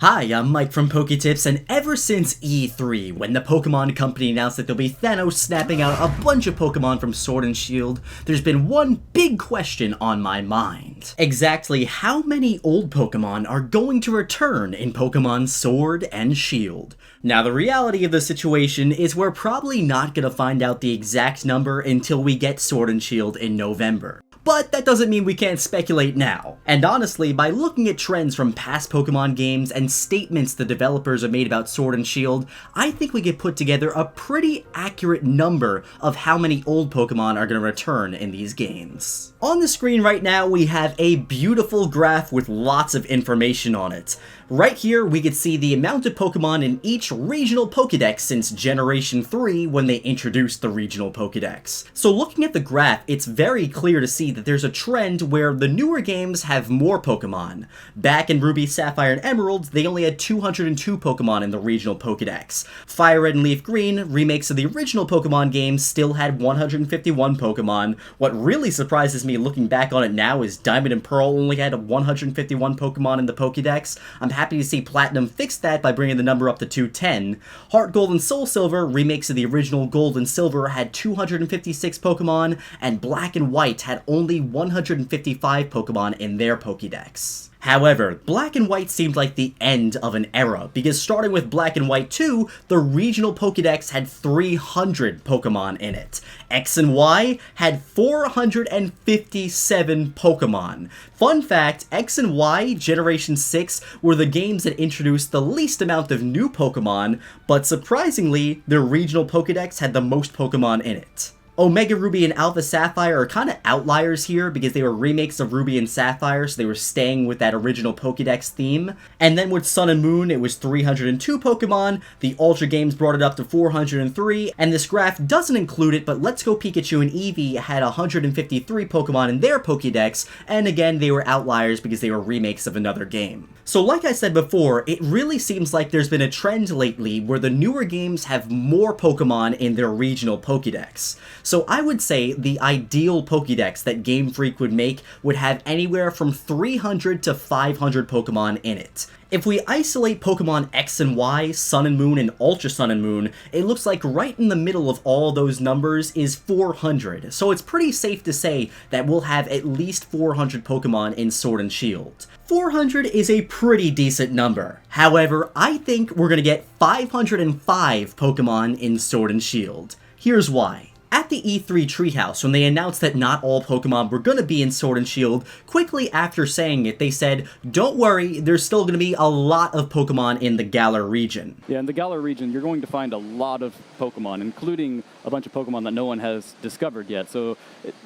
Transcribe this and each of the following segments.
Hi, I'm Mike from PokeTips, and ever since E3, when the Pokemon Company announced that there'll be Thanos snapping out a bunch of Pokemon from Sword and Shield, there's been one big question on my mind. Exactly how many old Pokemon are going to return in Pokemon Sword and Shield? Now, the reality of the situation is we're probably not gonna find out the exact number until we get Sword and Shield in November. But that doesn't mean we can't speculate now. And honestly, by looking at trends from past Pokemon games and statements the developers have made about Sword and Shield, I think we could put together a pretty accurate number of how many old Pokemon are going to return in these games. On the screen right now, we have a beautiful graph with lots of information on it. Right here, we can see the amount of Pokemon in each regional Pokedex since Generation 3 when they introduced the regional Pokedex. So looking at the graph, it's very clear to see that there's a trend where the newer games have more Pokemon. Back in Ruby, Sapphire, and Emerald, they only had 202 Pokemon in the regional Pokedex. Fire Red and Leaf Green, remakes of the original Pokemon games, still had 151 Pokemon. What really surprises me looking back on it now is Diamond and Pearl only had 151 Pokemon in the Pokedex. I'm happy to see Platinum fix that by bringing the number up to 210. Heart Gold and Soul Silver, remakes of the original Gold and Silver, had 256 Pokemon, and Black and White had only 155 Pokemon in their Pokedex. However, Black and White seemed like the end of an era, because starting with Black and White 2, the regional Pokedex had 300 Pokemon in it. X and Y had 457 Pokemon. Fun fact, X and Y Generation 6 were the games that introduced the least amount of new Pokemon, but surprisingly, their regional Pokedex had the most Pokemon in it. Omega Ruby and Alpha Sapphire are kind of outliers here because they were remakes of Ruby and Sapphire, so they were staying with that original Pokedex theme. And then with Sun and Moon, it was 302 Pokemon, the Ultra games brought it up to 403, and this graph doesn't include it, but Let's Go Pikachu and Eevee had 153 Pokemon in their Pokedex, and again, they were outliers because they were remakes of another game. So like I said before, it really seems like there's been a trend lately where the newer games have more Pokemon in their regional Pokedex. So I would say the ideal Pokedex that Game Freak would make would have anywhere from 300 to 500 Pokemon in it. If we isolate Pokemon X and Y, Sun and Moon, and Ultra Sun and Moon, it looks like right in the middle of all those numbers is 400, so it's pretty safe to say that we'll have at least 400 Pokemon in Sword and Shield. 400 is a pretty decent number. However, I think we're gonna get 505 Pokemon in Sword and Shield. Here's why. At the E3 Treehouse, when they announced that not all Pokemon were going to be in Sword and Shield, quickly after saying it, they said, don't worry, there's still going to be a lot of Pokemon in the Galar region. Yeah, in the Galar region, you're going to find a lot of Pokemon, including a bunch of Pokemon that no one has discovered yet. So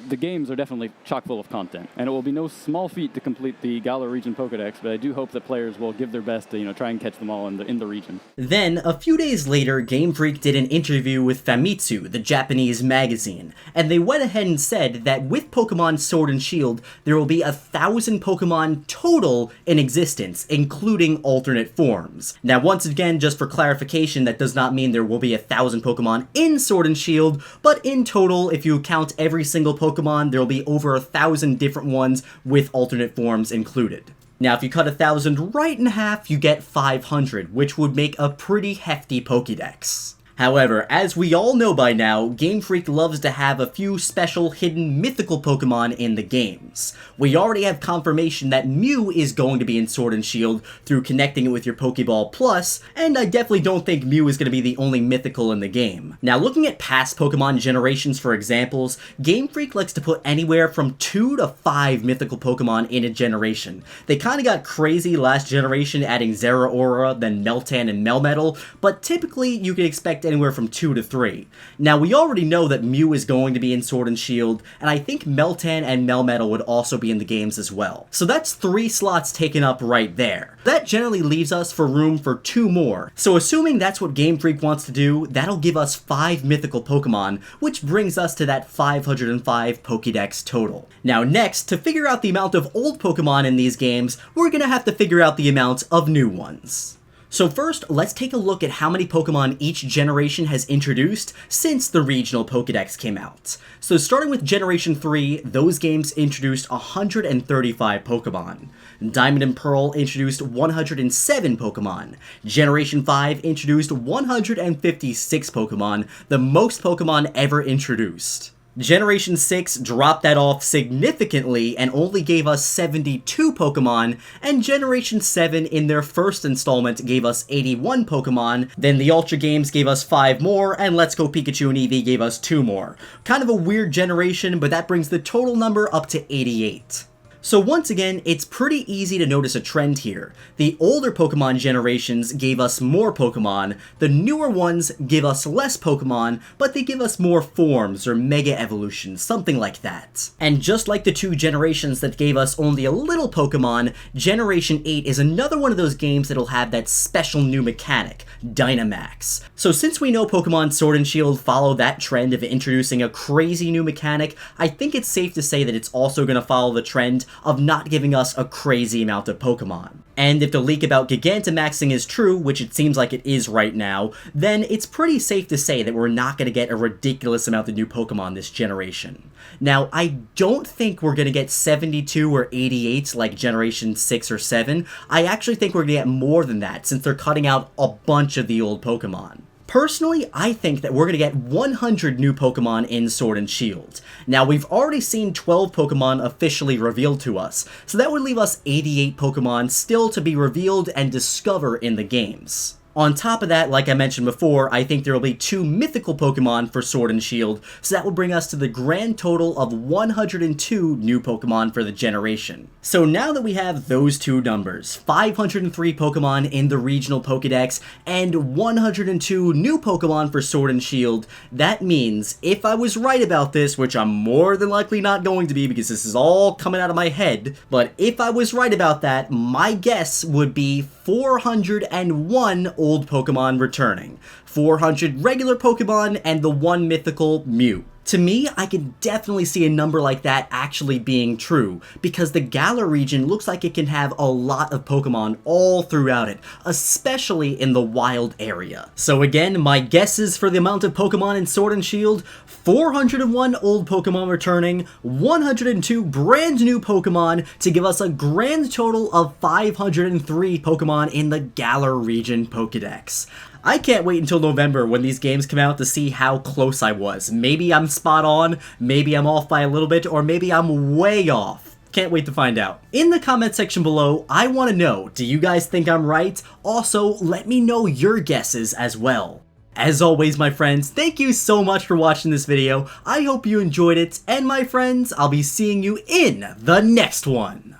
the games are definitely chock full of content. And it will be no small feat to complete the Galar region Pokedex, but I do hope that players will give their best to, try and catch them all in the region. Then, a few days later, Game Freak did an interview with Famitsu, the Japanese magazine, and they went ahead and said that with Pokemon Sword and Shield, there will be 1,000 Pokemon total in existence, including alternate forms. Now, once again, just for clarification, that does not mean there will be 1,000 Pokemon in Sword and Shield, but in total, if you count every single Pokemon, there will be over 1,000 different ones with alternate forms included. Now, if you cut 1,000 right in half, you get 500, which would make a pretty hefty Pokedex. However, as we all know by now, Game Freak loves to have a few special hidden mythical Pokemon in the games. We already have confirmation that Mew is going to be in Sword and Shield through connecting it with your Pokeball Plus, and I definitely don't think Mew is going to be the only mythical in the game. Now, looking at past Pokemon generations for examples, Game Freak likes to put anywhere from 2 to 5 mythical Pokemon in a generation. They kind of got crazy last generation adding Zeraora, then Meltan and Melmetal, but typically you can expect anywhere from 2 to 3. Now, we already know that Mew is going to be in Sword and Shield, and I think Meltan and Melmetal would also be in the games as well. So that's 3 slots taken up right there. That generally leaves us for room for 2 more. So assuming that's what Game Freak wants to do, that'll give us 5 mythical Pokemon, which brings us to that 505 Pokedex total. Now next, to figure out the amount of old Pokemon in these games, we're gonna have to figure out the amount of new ones. So first, let's take a look at how many Pokemon each generation has introduced since the regional Pokedex came out. So starting with Generation 3, those games introduced 135 Pokemon. Diamond and Pearl introduced 107 Pokemon. Generation 5 introduced 156 Pokemon, the most Pokemon ever introduced. Generation 6 dropped that off significantly and only gave us 72 Pokemon, and Generation 7 in their first installment gave us 81 Pokemon, then the Ultra games gave us 5 more, and Let's Go Pikachu and Eevee gave us 2 more. Kind of a weird generation, but that brings the total number up to 88. So once again, it's pretty easy to notice a trend here. The older Pokemon generations gave us more Pokemon, the newer ones give us less Pokemon, but they give us more forms or Mega Evolutions, something like that. And just like the 2 generations that gave us only a little Pokemon, Generation 8 is another one of those games that'll have that special new mechanic, Dynamax. So since we know Pokemon Sword and Shield follow that trend of introducing a crazy new mechanic, I think it's safe to say that it's also going to follow the trend of not giving us a crazy amount of Pokemon. And if the leak about Gigantamaxing is true, which it seems like it is right now, then it's pretty safe to say that we're not going to get a ridiculous amount of new Pokemon this generation. Now, I don't think we're going to get 72 or 88 like Generation 6 or 7. I actually think we're going to get more than that since they're cutting out a bunch of the old Pokemon. Personally, I think that we're going to get 100 new Pokemon in Sword and Shield. Now, we've already seen 12 Pokemon officially revealed to us, so that would leave us 88 Pokemon still to be revealed and discover in the games. On top of that, like I mentioned before, I think there will be 2 mythical Pokemon for Sword and Shield, so that will bring us to the grand total of 102 new Pokemon for the generation. So now that we have those 2 numbers, 503 Pokemon in the regional Pokedex, and 102 new Pokemon for Sword and Shield, that means, if I was right about this, which I'm more than likely not going to be because this is all coming out of my head, but if I was right about that, my guess would be 401 old Pokemon returning, 400 regular Pokemon, and the 1 mythical Mew. To me, I can definitely see a number like that actually being true, because the Galar region looks like it can have a lot of Pokemon all throughout it, especially in the wild area. So again, my guesses for the amount of Pokemon in Sword and Shield: 401 old Pokemon returning, 102 brand new Pokemon to give us a grand total of 503 Pokemon in the Galar region Pokedex. I can't wait until November when these games come out to see how close I was. Maybe I'm spot on, maybe I'm off by a little bit, or maybe I'm way off. Can't wait to find out. In the comment section below, I want to know, do you guys think I'm right? Also, let me know your guesses as well. As always, my friends, thank you so much for watching this video. I hope you enjoyed it, and my friends, I'll be seeing you in the next one.